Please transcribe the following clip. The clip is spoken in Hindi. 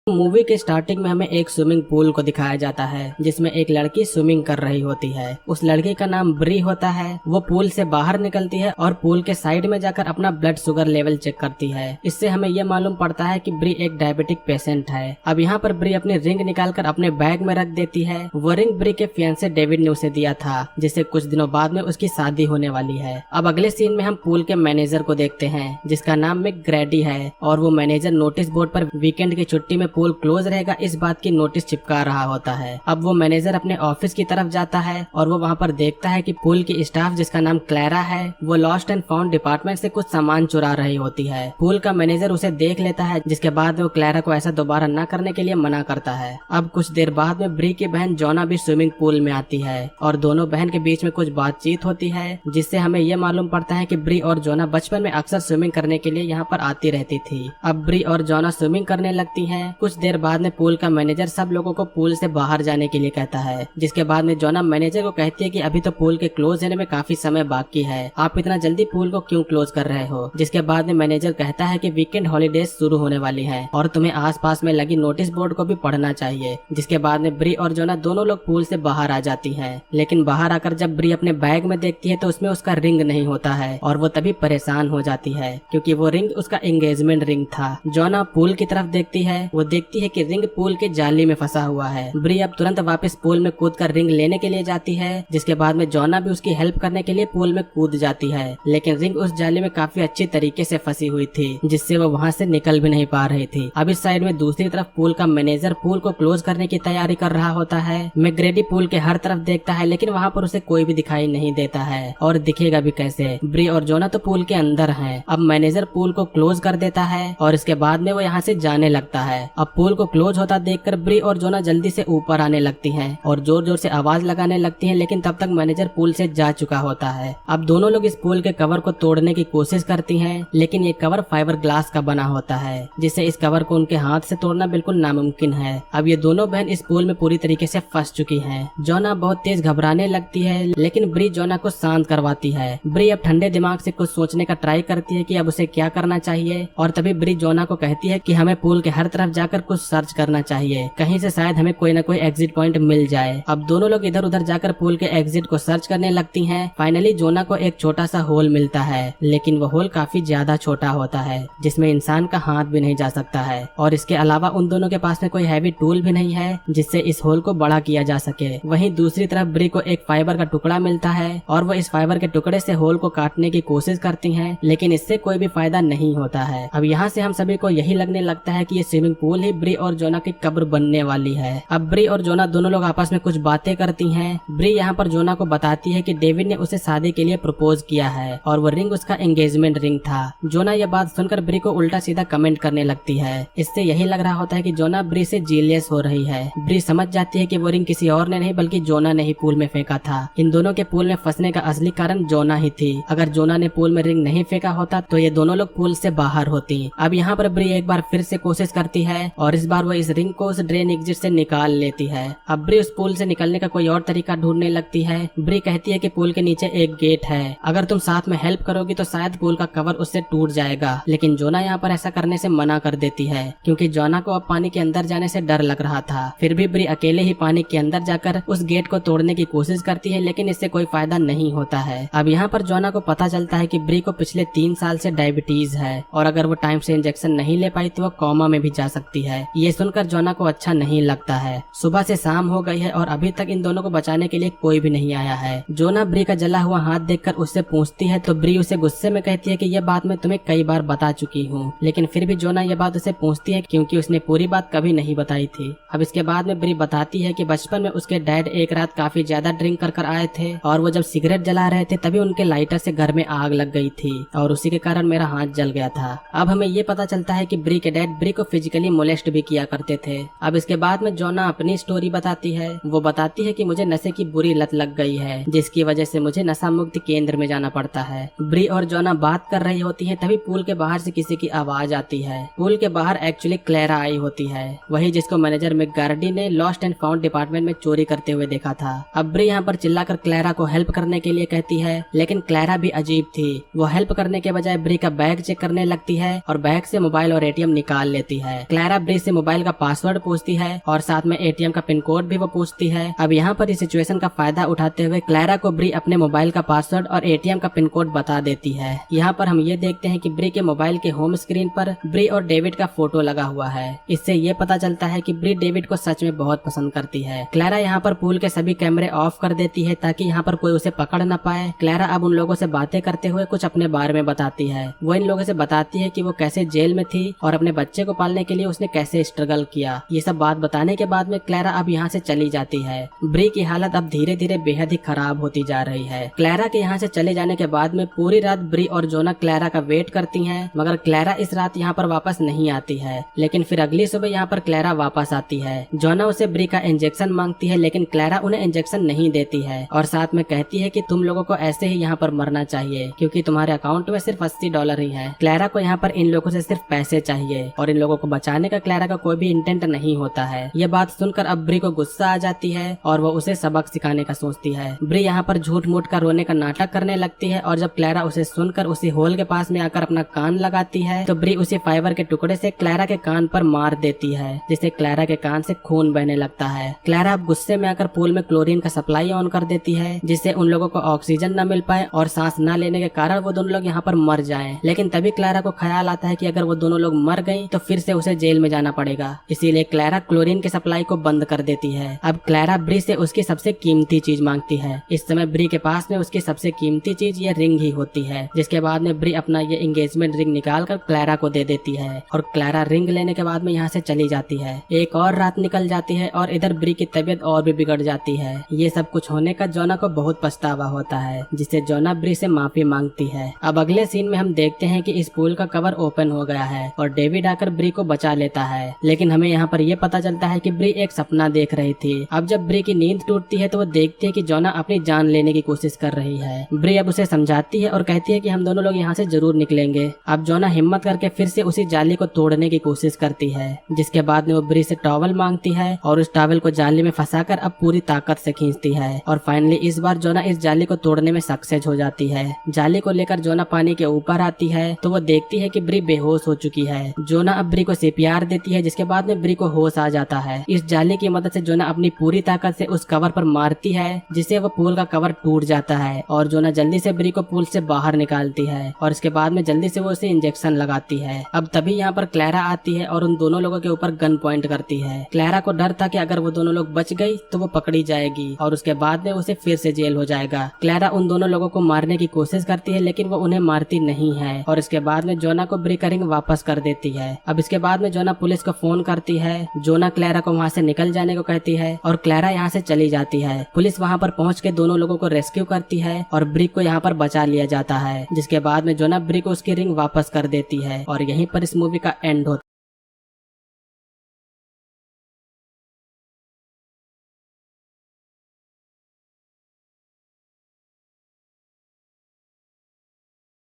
मूवी के स्टार्टिंग में हमें एक स्विमिंग पूल को दिखाया जाता है जिसमें एक लड़की स्विमिंग कर रही होती है। उस लड़की का नाम ब्री होता है। वो पूल से बाहर निकलती है और पूल के साइड में जाकर अपना ब्लड शुगर लेवल चेक करती है। इससे हमें यह मालूम पड़ता है कि ब्री एक डायबिटिक पेशेंट है। अब यहाँ पर ब्री अपनी रिंग निकालकर अपने बैग में रख देती है। वो रिंग ब्री के फियांसे डेविड ने उसे दिया था, जिससे कुछ दिनों बाद में उसकी शादी होने वाली है। अब अगले सीन में हम पूल के मैनेजर को देखते हैं जिसका नाम मिक ग्रैडी है और वो मैनेजर नोटिस बोर्ड पर वीकेंड की छुट्टी में पूल क्लोज रहेगा इस बात की नोटिस चिपका रहा होता है। अब वो मैनेजर अपने ऑफिस की तरफ जाता है और वो वहाँ पर देखता है कि पूल की स्टाफ जिसका नाम क्लैरा है वो लॉस्ट एंड फाउंड डिपार्टमेंट से कुछ सामान चुरा रही होती है। पूल का मैनेजर उसे देख लेता है, जिसके बाद वो क्लैरा को ऐसा दोबारा न करने के लिए मना करता है। अब कुछ देर बाद में ब्री की बहन जोना भी स्विमिंग पूल में आती है और दोनों बहन के बीच में कुछ बातचीत होती है, जिससे हमें यह मालूम पड़ता है कि ब्री और जोना बचपन में अक्सर स्विमिंग करने के लिए यहाँ पर आती रहती थी। अब ब्री और जोना स्विमिंग करने लगती हैं। कुछ देर बाद में पूल का मैनेजर सब लोगों को पूल से बाहर जाने के लिए कहता है, जिसके बाद में जोना मैनेजर को कहती है कि अभी तो पूल के क्लोज होने में काफी समय बाकी है, आप इतना जल्दी पूल को क्यों क्लोज कर रहे हो। जिसके बाद में मैनेजर कहता है कि वीकेंड हॉलीडेज शुरू होने वाली है और तुम्हें आसपास में लगी नोटिस बोर्ड को भी पढ़ना चाहिए। जिसके बाद में ब्री और जोना दोनों लोग पूल से बाहर आ जाती है, लेकिन बाहर आकर जब ब्री अपने बैग में देखती है तो उसमें उसका रिंग नहीं होता है और वो तभी परेशान हो जाती है क्योंकि वो रिंग उसका एंगेजमेंट रिंग था। जोना पूल की तरफ देखती है, वो देखती है कि रिंग पूल के जाली में फंसा हुआ है। ब्री अब तुरंत वापस पूल में कूद कर रिंग लेने के लिए जाती है। जिसके बाद में जोना भी उसकी हेल्प करने के लिए पूल में कूद जाती है, लेकिन रिंग उस जाली में काफी अच्छी तरीके से फंसी हुई थी, जिससे वो वहाँ से निकल भी नहीं पा रही थी। अब इस साइड में दूसरी तरफ पूल का मैनेजर पूल को क्लोज करने की तैयारी कर रहा होता है। मैग्रेडी पूल के हर तरफ देखता है, लेकिन वहाँ पर उसे कोई भी दिखाई नहीं देता है और दिखेगा भी कैसे। ब्री और जोना तो पूल के अंदर हैं। अब मैनेजर पूल को क्लोज कर देता है और इसके बाद में वो यहाँ से जाने लगता है। अब पूल को क्लोज होता देखकर ब्री और जोना जल्दी से ऊपर आने लगती हैं और जोर जोर से आवाज लगाने लगती हैं, लेकिन तब तक मैनेजर पूल से जा चुका होता है। अब दोनों लोग इस पूल के कवर को तोड़ने की कोशिश करती हैं, लेकिन ये कवर फाइबर ग्लास का बना होता है, जिससे इस कवर को उनके हाथ से तोड़ना बिल्कुल नामुमकिन है। अब ये दोनों बहन इस पूल में पूरी तरीके से फंस चुकी हैं। जोना बहुत तेज घबराने लगती है, लेकिन ब्री जोना को शांत करवाती है। ब्री अब ठंडे दिमाग से कुछ सोचने का ट्राई करती है कि अब उसे क्या करना चाहिए और तभी ब्री जोना को कहती है कि हमें पूल के हर तरफ जाकर कुछ सर्च करना चाहिए, कहीं से शायद हमें कोई न कोई एग्जिट पॉइंट मिल जाए। अब दोनों लोग इधर उधर जाकर पूल के एग्जिट को सर्च करने लगती हैं। फाइनली जोना को एक छोटा सा होल मिलता है, लेकिन वो होल काफी ज्यादा छोटा होता है, जिसमें इंसान का हाथ भी नहीं जा सकता है और इसके अलावा उन दोनों के पास में कोई हैवी टूल भी नहीं है जिससे इस होल को बड़ा किया जा सके। वहीं दूसरी तरफ ब्री को एक फाइबर का टुकड़ा मिलता है और वो इस फाइबर के टुकड़े से होल को काटने की कोशिश करती हैं, लेकिन इससे कोई भी फायदा नहीं होता है। अब यहाँ से हम सभी को यही लगने लगता है कि ये स्विमिंग पूल ही ब्री और जोना की कब्र बनने वाली है। अब ब्री और जोना दोनों लोग आपस में कुछ बातें करती हैं। ब्री यहाँ पर जोना को बताती है कि डेविड ने उसे शादी के लिए प्रपोज किया है और वो रिंग उसका एंगेजमेंट रिंग था। जोना ये बात सुनकर ब्री को उल्टा सीधा कमेंट करने लगती है। इससे यही लग रहा होता है कि जोना ब्री से जीलियस हो रही है। ब्री समझ जाती है कि वो रिंग किसी और ने नहीं बल्कि जोना ने ही पूल में फेंका था। इन दोनों के पूल में फंसने का असली कारण जोना ही थी। अगर जोना ने पूल में रिंग नहीं फेंका होता तो ये दोनों लोग पूल से बाहर होती। अब यहाँ पर ब्री एक बार फिर से कोशिश करती है और इस बार वो इस रिंग को उस ड्रेन एग्जिट से निकाल लेती है। अब ब्री उस पूल से निकलने का कोई और तरीका ढूंढने लगती है। ब्री कहती है कि पूल के नीचे एक गेट है, अगर तुम साथ में हेल्प करोगी तो शायद पूल का कवर उससे टूट जाएगा, लेकिन जोना यहाँ पर ऐसा करने से मना कर देती है क्योंकि जोना को अब पानी के अंदर जाने से डर लग रहा था। फिर भी ब्री अकेले ही पानी के अंदर जाकर उस गेट को तोड़ने की कोशिश करती है, लेकिन इससे कोई फायदा नहीं होता है। अब यहाँ पर जोना को पता चलता है कि ब्री को पिछले 3 साल से डायबिटीज है और अगर वो टाइम से इंजेक्शन नहीं ले पाई तो वो कोमा में भी जा सकती है। ये सुनकर जोना को अच्छा नहीं लगता है। सुबह से शाम हो गई है और अभी तक इन दोनों को बचाने के लिए कोई भी नहीं आया है। जोना ब्री का जला हुआ हाथ देखकर उससे पूछती है तो ब्री उसे गुस्से में कहती है कि यह बात मैं तुम्हें कई बार बता चुकी हूँ, लेकिन फिर भी जोना यह बात उसे पूछती है क्योंकि उसने पूरी बात कभी नहीं बताई थी। अब इसके बाद में ब्री बताती है कि बचपन में उसके डैड एक रात काफी ज्यादा ड्रिंक कर आए थे और वो जब सिगरेट जला रहे थे तभी उनके लाइटर से घर में आग लग गई थी और उसी के कारण मेरा हाथ जल गया था। अब हमें ये पता चलता है कि ब्री के डैड ब्री को फिजिकली मोलेस्ट भी किया करते थे। अब इसके बाद में जोना अपनी स्टोरी बताती है। वो बताती है कि मुझे नशे की बुरी लत लग गई है, जिसकी वजह से मुझे नशा मुक्ति केंद्र में जाना पड़ता है। ब्री और जोना बात कर रही होती है, तभी पूल के बाहर से किसी की आवाज आती है। पूल के बाहर एक्चुअली क्लैरा आई होती है, वही जिसको मैनेजर मैकगार्डी ने लॉस्ट एंड फाउंड डिपार्टमेंट में चोरी करते हुए देखा था। अब ब्री यहाँ पर चिल्लाकर क्लैरा को हेल्प करने के लिए कहती है, लेकिन क्लैरा भी अजीब थी। वो हेल्प करने के बजाय ब्री का बैग चेक करने लगती है और बैग से मोबाइल और एटीएम निकाल लेती है। क्लैरा क्लैरा ब्री से मोबाइल का पासवर्ड पूछती है और साथ में एटीएम का पिन कोड भी वो पूछती है। अब यहाँ पर इस सिचुएशन का फायदा उठाते हुए क्लैरा को ब्री अपने मोबाइल का पासवर्ड और एटीएम का पिन कोड बता देती है। यहाँ पर हम ये देखते हैं कि ब्री के मोबाइल के होम स्क्रीन पर ब्री और डेविड का फोटो लगा हुआ है। इससे ये पता चलता है कि ब्री डेविड को सच में बहुत पसंद करती है। क्लैरा यहाँ पर पूल के सभी कैमरे ऑफ कर देती है ताकि यहाँ पर कोई उसे पकड़ न पाए। क्लैरा अब उन लोगों से बातें करते हुए कुछ अपने बारे में बताती है। वो इन लोगों से बताती है कि वो कैसे जेल में थी और अपने बच्चे को पालने के लिए उसने कैसे स्ट्रगल किया। ये सब बात बताने के बाद में क्लैरा अब यहाँ से चली जाती है। ब्री की हालत अब धीरे धीरे बेहद ही खराब होती जा रही है। क्लैरा के यहाँ से चले जाने के बाद में पूरी रात ब्री और जोना क्लैरा का वेट करती हैं, मगर क्लैरा इस रात यहाँ पर वापस नहीं आती है। लेकिन फिर अगली सुबह यहाँ पर क्लैरा वापस आती है। जोना उसे ब्री का इंजेक्शन मांगती है, लेकिन क्लैरा उन्हें इंजेक्शन नहीं देती है और साथ में कहती है कि तुम लोगों को ऐसे ही यहाँ पर मरना चाहिए क्योंकि तुम्हारे अकाउंट में सिर्फ $80 ही है। क्लैरा को यहाँ पर इन लोगों से सिर्फ पैसे चाहिए और इन लोगों को बचाने का क्लैरा का कोई भी इंटेंट नहीं होता है। ये बात सुनकर अब ब्री को गुस्सा आ जाती है और वो उसे सबक सिखाने का सोचती है। ब्री यहाँ पर झूठ मूठ का रोने का नाटक करने लगती है और जब क्लैरा उसे सुनकर उसी होल के पास में आकर अपना कान लगाती है तो ब्री उसी फाइबर के टुकड़े से क्लैरा के कान पर मार देती है, जिससे क्लैरा के कान से खून बहने लगता है। क्लैरा अब गुस्से में आकर पूल में क्लोरीन का सप्लाई ऑन कर देती है, जिससे उन लोगों को ऑक्सीजन न मिल पाए और सांस न लेने के कारण वो दोनों लोग यहाँ पर मर जाएं। लेकिन तभी क्लैरा को ख्याल आता है कि अगर वो दोनों लोग मर गई तो फिर से उसे जेल में जाना पड़ेगा। इसीलिए क्लैरा क्लोरीन की सप्लाई को बंद कर देती है। अब क्लैरा ब्री से उसकी सबसे कीमती चीज मांगती है। इस समय ब्री के पास में उसकी सबसे कीमती चीज ये रिंग ही होती है, जिसके बाद में ब्री अपना ये एंगेजमेंट रिंग निकाल कर क्लैरा को दे देती है और क्लैरा रिंग लेने के बाद में यहाँ से चली जाती है। एक और रात निकल जाती है और इधर ब्री की तबीयत और भी बिगड़ जाती है। ये सब कुछ होने का जोना को बहुत पछतावा होता है, जिससे जोना ब्री से माफी मांगती है। अब अगले सीन में हम देखते हैं कि इस पूल का कवर ओपन हो गया है और डेविड आकर ब्री को बचा लेता है। लेकिन हमें यहाँ पर यह पता चलता है कि ब्री एक सपना देख रही थी। अब जब ब्री की नींद टूटती है तो वो देखती है कि जोना अपनी जान लेने की कोशिश कर रही है। ब्री अब उसे समझाती है और कहती है कि हम दोनों लोग यहाँ से जरूर निकलेंगे। अब जोना हिम्मत करके फिर से उसी जाली को तोड़ने की कोशिश करती है, जिसके बाद में वो ब्री से टॉवल मांगती है और उस टॉवल को जाली में फंसाकर अब पूरी ताकत से खींचती है और फाइनली इस बार जोना इस जाली को तोड़ने में सक्सेस हो जाती है। जाली को लेकर जोना पानी के ऊपर आती है तो वो देखती है कि ब्री बेहोश हो चुकी है। जोना अब ब्री को सीपीआर देती है, जिसके बाद में ब्री को होश आ जाता है। इस जाली की मदद से जोना अपनी पूरी ताकत से उस कवर पर मारती है, जिससे वो पूल का कवर टूट जाता है और जोना जल्दी से ब्री को पूल से बाहर निकालती है और इसके बाद में जल्दी से वो उसे इंजेक्शन लगाती है। अब तभी यहाँ पर क्लैरा आती है और उन दोनों लोगों के ऊपर गन पॉइंट करती है। क्लैरा को डर था कि अगर वो दोनों लोग बच गई तो वो पकड़ी जाएगी और उसके बाद में उसे फिर से जेल हो जाएगा। क्लैरा उन दोनों लोगों को मारने की कोशिश करती है, लेकिन वो उन्हें मारती नहीं है और इसके बाद में जोना को ब्री का रिंग वापस कर देती है। अब इसके बाद में जोना पुलिस को फोन करती है। जोना क्लैरा को वहाँ से निकल जाने को कहती है और क्लैरा यहाँ से चली जाती है। पुलिस वहाँ पर पहुँच के दोनों लोगों को रेस्क्यू करती है और ब्री को यहाँ पर बचा लिया जाता है, जिसके बाद में जोना ब्री को उसकी रिंग वापस कर देती है और यहीं पर इस मूवी का एंड होता है।